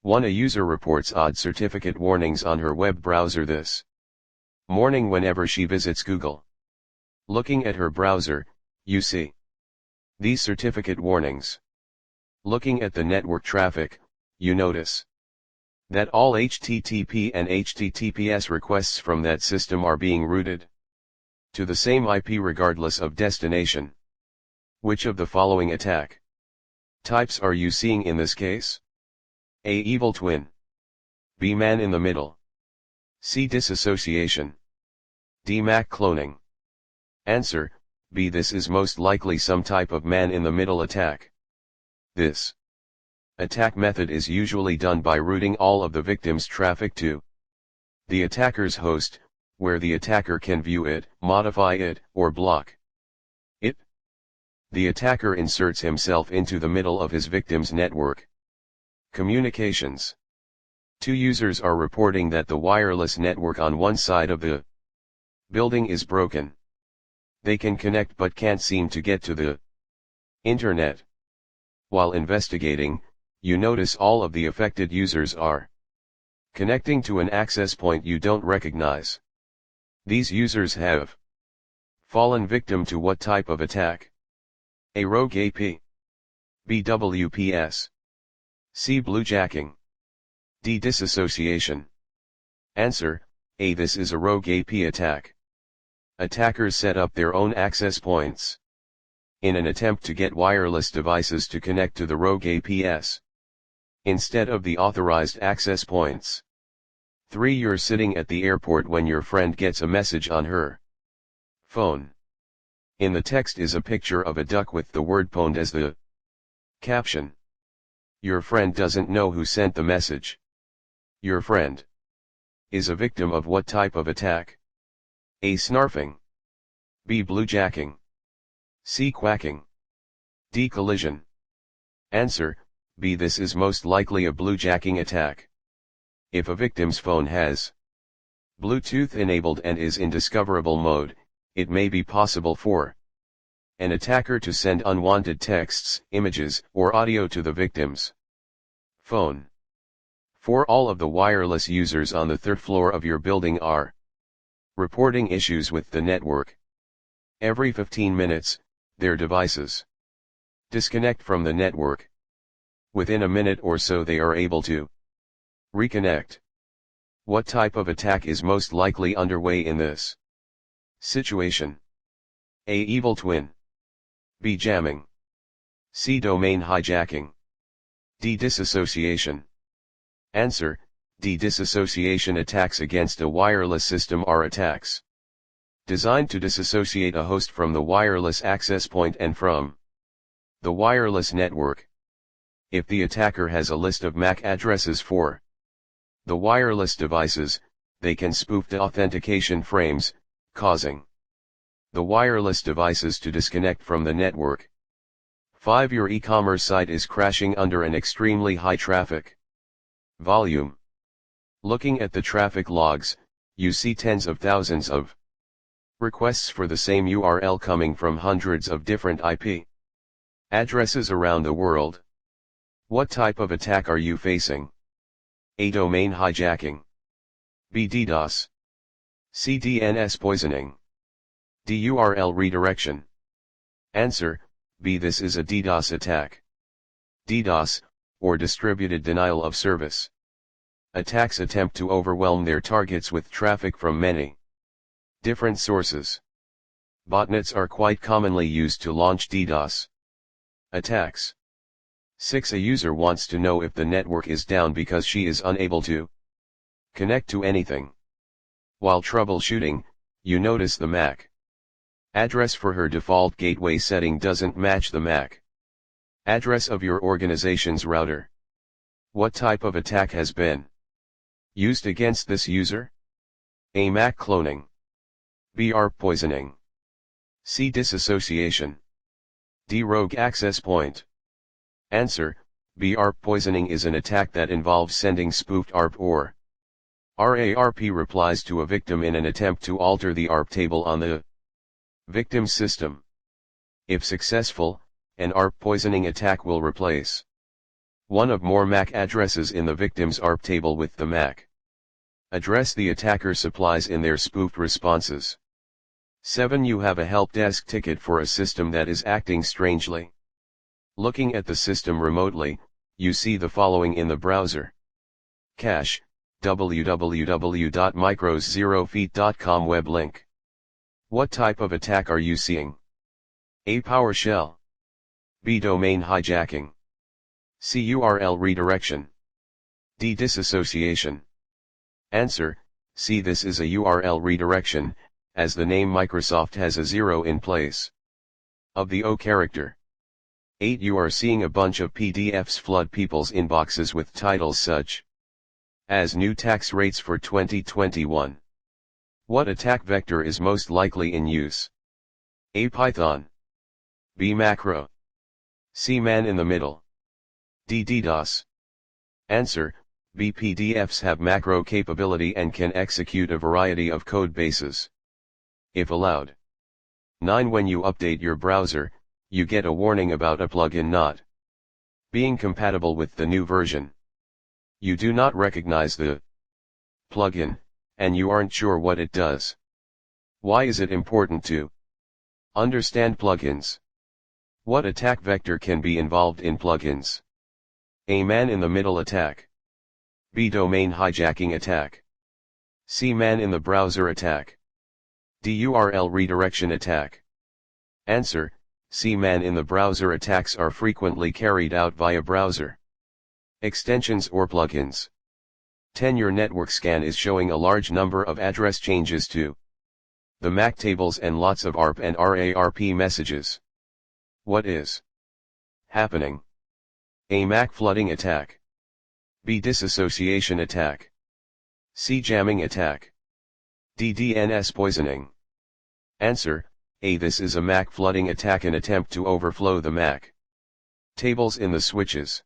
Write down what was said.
1. A user reports odd certificate warnings on her web browser this morning whenever she visits Google. Looking at her browser, you see these certificate warnings. Looking at the network traffic, you notice that all HTTP and HTTPS requests from that system are being routed to the same IP regardless of destination. Which of the following attack types are you seeing in this case? A. Evil twin. B. Man in the middle. C. Disassociation. D. Mac cloning. Answer: B. This is most likely some type of man in the middle attack. This attack method is usually done by routing all of the victim's traffic to the attacker's host, where the attacker can view it, modify it, or block it. The attacker inserts himself into the middle of his victim's network communications. Two users are reporting that the wireless network on one side of the building is broken. They can connect but can't seem to get to the internet. While investigating, you notice all of the affected users are connecting to an access point you don't recognize. These users have fallen victim to what type of attack? A. Rogue AP. B. WPS. C. Bluejacking. D. Disassociation. Answer: A. This is a rogue AP attack. Attackers set up their own access points in an attempt to get wireless devices to connect to the rogue APs instead of the authorized access points. 3. You're sitting at the airport when your friend gets a message on her phone. In the text is a picture of a duck with the word pwned as the caption. Your friend doesn't know who sent the message. Your friend is a victim of what type of attack? A. Snarfing. B. Bluejacking. C. Quacking. D. Collision. Answer: B. This is most likely a bluejacking attack. If a victim's phone has Bluetooth enabled and is in discoverable mode, it may be possible for an attacker to send unwanted texts, images, or audio to the victim's phone. 4. All of the wireless users on the third floor of your building are reporting issues with the network. Every 15 minutes, their devices disconnect from the network. Within a minute or so they are able to reconnect. What type of attack is most likely underway in this situation? A. Evil twin. B. Jamming. C. Domain hijacking. D. Disassociation. Answer: D. Disassociation. Attacks against a wireless system are attacks designed to disassociate a host from the wireless access point and from the wireless network. If the attacker has a list of MAC addresses for the wireless devices, they can spoof the authentication frames, causing the wireless devices to disconnect from the network. 5. Your e-commerce site is crashing under an extremely high traffic volume. Looking at the traffic logs, you see tens of thousands of requests for the same URL coming from hundreds of different IP addresses around the world. What type of attack are you facing? A. Domain hijacking. B. DDoS. C. DNS poisoning. D. URL redirection. Answer: B. This is a DDoS attack. DDoS, or distributed denial of service. Attacks attempt to overwhelm their targets with traffic from many different sources. Botnets are quite commonly used to launch DDoS attacks. 6. A user wants to know if the network is down because she is unable to connect to anything. While troubleshooting, you notice the MAC address for her default gateway setting doesn't match the MAC address of your organization's router. What type of attack has been used against this user? A. Mac cloning. B. ARP poisoning. C. Disassociation. D. Rogue access point. Answer: B. ARP poisoning is an attack that involves sending spoofed ARP or RARP replies to a victim in an attempt to alter the ARP table on the victim's system. If successful, an ARP poisoning attack will replace One of more MAC addresses in the victim's ARP table with the MAC address the attacker supplies in their spoofed responses. 7. You have a help desk ticket for a system that is acting strangely. Looking at the system remotely, you see the following in the browser. Cache, www.micros0feet.com web link. What type of attack are you seeing? A. PowerShell. B. Domain hijacking. C. URL redirection. D. Disassociation. Answer, C. This is a URL redirection, as the name Microsoft has a 0 in place of the O character. 8. You are seeing a bunch of PDFs flood people's inboxes with titles such as new tax rates for 2021. What attack vector is most likely in use? A. Python. B. Macro. C. Man in the middle. D. DDoS. Answer, B. PDFs have macro capability and can execute a variety of code bases, if allowed. 9. When you update your browser, you get a warning about a plugin not being compatible with the new version. You do not recognize the plugin, and you aren't sure what it does. Why is it important to understand plugins? What attack vector can be involved in plugins? A. Man-in-the-middle attack. B. Domain hijacking attack. C. Man-in-the-browser attack. D. URL redirection attack. Answer, C. Man-in-the-browser attacks are frequently carried out via browser extensions or plugins. 10. Your network scan is showing a large number of address changes to the MAC tables and lots of ARP and RARP messages. What is happening? A. MAC flooding attack. B. Disassociation attack. C. Jamming attack. D. DNS poisoning. Answer, A. This is a MAC flooding attack, an attempt to overflow the MAC tables in the switches.